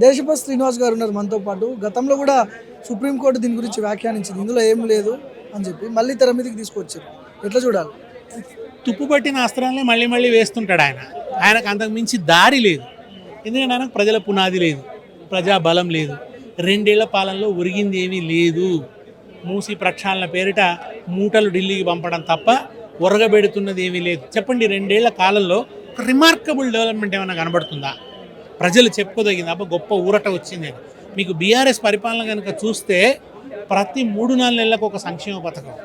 దేశపతి శ్రీనివాస్ గారు ఉన్నారు మనతో పాటు. గతంలో కూడా సుప్రీంకోర్టు దీని గురించి వ్యాఖ్యానించింది. ఇందులో ఏం లేదు అని చెప్పి మళ్ళీ తెర మీదకి తీసుకొచ్చారు. ఎట్లా చూడాలి? తుప్పుపట్టిన అస్త్రాలనే మళ్ళీ మళ్ళీ వేస్తుంటాడు ఆయన. ఆయనకు అంతకు మించి దారి లేదు. ఎందుకంటే ఆయనకు ప్రజల పునాది లేదు, ప్రజాబలం లేదు, 2 ఏళ్ల పాలనలో ఒరిగింది ఏమీ లేదు. మూసి ప్రక్షాళన పేరిట మూటలు ఢిల్లీకి పంపడం తప్ప ఒరగబెడుతున్నది ఏమీ లేదు. చెప్పండి, 2 ఏళ్ల కాలంలో ఒక రిమార్కబుల్ డెవలప్మెంట్ ఏమైనా కనబడుతుందా? ప్రజలు చెప్పుకోదగింది అబ్బా గొప్ప ఊరట వచ్చింది. మీకు బీఆర్ఎస్ పరిపాలన కనుక చూస్తే ప్రతి 3-4 నెలలకు ఒక సంక్షేమ పథకం,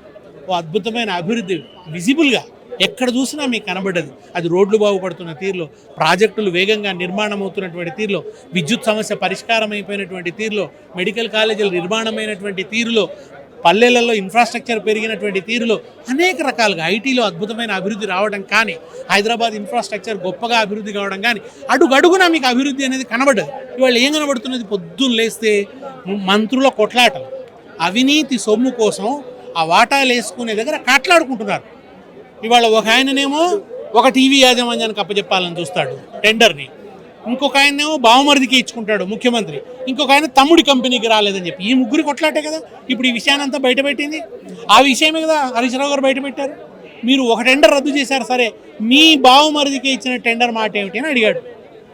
ఓ అద్భుతమైన అభివృద్ధి విజిబుల్గా ఎక్కడ చూసినా మీకు కనబడ్డది. అది రోడ్లు బాగుపడుతున్న తీరులో, ప్రాజెక్టులు వేగంగా నిర్మాణం అవుతున్నటువంటి తీరులో, విద్యుత్ సమస్య పరిష్కారం అయిపోయినటువంటి తీరులో, మెడికల్ కాలేజీలు నిర్మాణమైనటువంటి తీరులో, పల్లెలలో ఇన్ఫ్రాస్ట్రక్చర్ పెరిగినటువంటి తీరులో, అనేక రకాలుగా ఐటీలో అద్భుతమైన అభివృద్ధి రావడం కానీ, హైదరాబాద్ ఇన్ఫ్రాస్ట్రక్చర్ గొప్పగా అభివృద్ధి కావడం కానీ, అడుగడుగునా మీకు అభివృద్ధి అనేది కనబడదు. ఇవాళ ఏం కనబడుతున్నది? పొద్దున్న లేస్తే మంత్రుల కొట్లాటలు, అవినీతి సొమ్ము కోసం ఆ వాటాలు వేసుకునే దగ్గర కాట్లాడుకుంటున్నారు. ఇవాళ ఒక ఆయననేమో ఒక టీవీ యాజమాన్యానికి అప్పచెప్పాలని చూస్తాడు టెండర్ని, ఇంకొక ఆయనేమో బావమరిదికి ఇచ్చుకుంటాడు ముఖ్యమంత్రి, ఇంకొక ఆయన తమ్ముడి కంపెనీకి రాలేదని చెప్పి. ఈ ముగ్గురి కొట్లాటే కదా ఇప్పుడు ఈ విషయాన్ని అంతా బయటపెట్టింది. ఆ విషయమే కదా హరీష్ రావు గారు బయటపెట్టారు. మీరు ఒక టెండర్ రద్దు చేశారు, సరే మీ బావమరిదికి ఇచ్చిన టెండర్ మాట ఏమిటి అని అడిగాడు.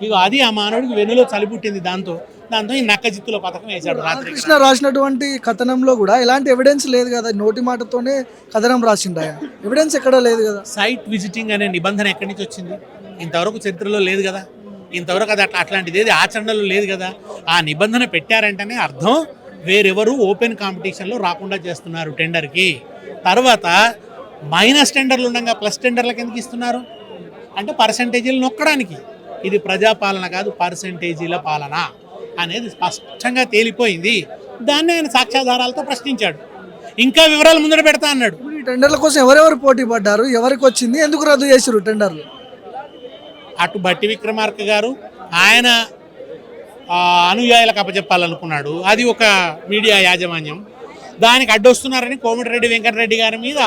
ఇక అది ఆ మానవుడికి వెన్నులో చలిపుట్టింది. దాంతో ఈ నక్కజిత్తుల పథకం వేశాడు. రాధాకృష్ణ రాసినటువంటి కథనంలో కూడా ఎలాంటి ఎవిడెన్స్ లేదు కదా, నోటి మాటతోనే కథనం రాసిండు ఆయన. ఎవిడెన్స్ ఎక్కడ లేదు కదా. సైట్ విజిటింగ్ అనే నిబంధన ఎక్కడి నుంచి వచ్చింది? ఇంతవరకు చరిత్రలో లేదు కదా. ఇంతవరకు అది అట్లాంటిది ఏది ఆచరణలో లేదు కదా. ఆ నిబంధన పెట్టారంటేనే అర్థం వేరెవరు ఓపెన్ కాంపిటీషన్లో రాకుండా చేస్తున్నారు టెండర్కి. తర్వాత మైనస్ టెండర్లు ఉండగా ప్లస్ టెండర్లకు ఎందుకు ఇస్తున్నారు అంటే పర్సంటేజీలు నొక్కడానికి. ఇది ప్రజాపాలన కాదు, పర్సంటేజీల పాలన అనేది స్పష్టంగా తేలిపోయింది. దాన్ని ఆయన సాక్ష్యాధారాలతో ప్రశ్నించాడు. ఇంకా వివరాలు ముందర పెడతా అన్నాడు. ఈ టెండర్ల కోసం ఎవరెవరు పోటీ పడ్డారు, ఎవరికి వచ్చింది, ఎందుకు రద్దు చేశారు టెండర్లు? అటు బట్టి విక్రమార్క గారు ఆయన అనుయాయులకు అప్పచెప్పాలనుకున్నాడు, అది ఒక మీడియా యాజమాన్యం. దానికి అడ్డొస్తున్నారని కోమటిరెడ్డి వెంకటరెడ్డి గారి మీద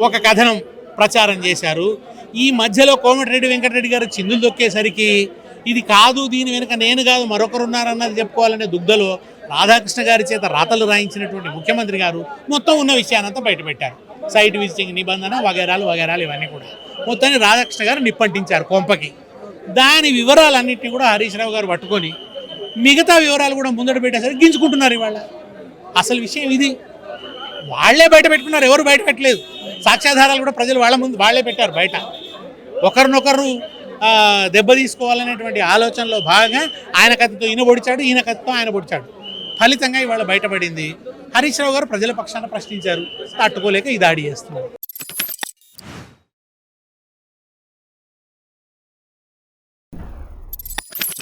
ఒక కథనం ప్రచారం చేశారు. ఈ మధ్యలో కోమటిరెడ్డి వెంకటరెడ్డి గారు చిందులు దొక్కేసరికి ఇది కాదు, దీని వెనుక నేను కాదు మరొకరున్నారన్నది చెప్పుకోవాలనే దుగ్ధలో రాధాకృష్ణ గారి చేత రాతలు రాయించినటువంటి ముఖ్యమంత్రి గారు మొత్తం ఉన్న విషయానంతా బయటపెట్టారు. సైట్ విజిటింగ్ నిబంధన వగేరాలు ఇవన్నీ కూడా మొత్తాన్ని రాధాకృష్ణ గారు నిప్పంటించారు కొంపకి. దాని వివరాలన్నింటినీ కూడా హరీష్ రావు గారు పట్టుకొని మిగతా వివరాలు కూడా ముందట పెట్టేసరికి గింజుకుంటున్నారు. ఇవాళ అసలు విషయం ఇది. వాళ్లే బయట పెట్టుకున్నారు, ఎవరు బయట పెట్టలేదు. సాక్ష్యాధారాలు కూడా ప్రజలు వాళ్ళ ముందు వాళ్లే పెట్టారు బయట. ఒకరినొకరు దెబ్బ తీసుకోవాలనేటువంటి ఆలోచనలో భాగంగా ఆయన కత్తితో ఈయన పొడిచాడు, ఈయన కత్తితో ఆయన పొడిచాడు. ఫలితంగా ఇవాళ బయటపడింది. హరీష్ రావు గారు ప్రజల పక్షాన ప్రశ్నించారు, తట్టుకోలేక ఈ దాడి చేస్తున్నారు.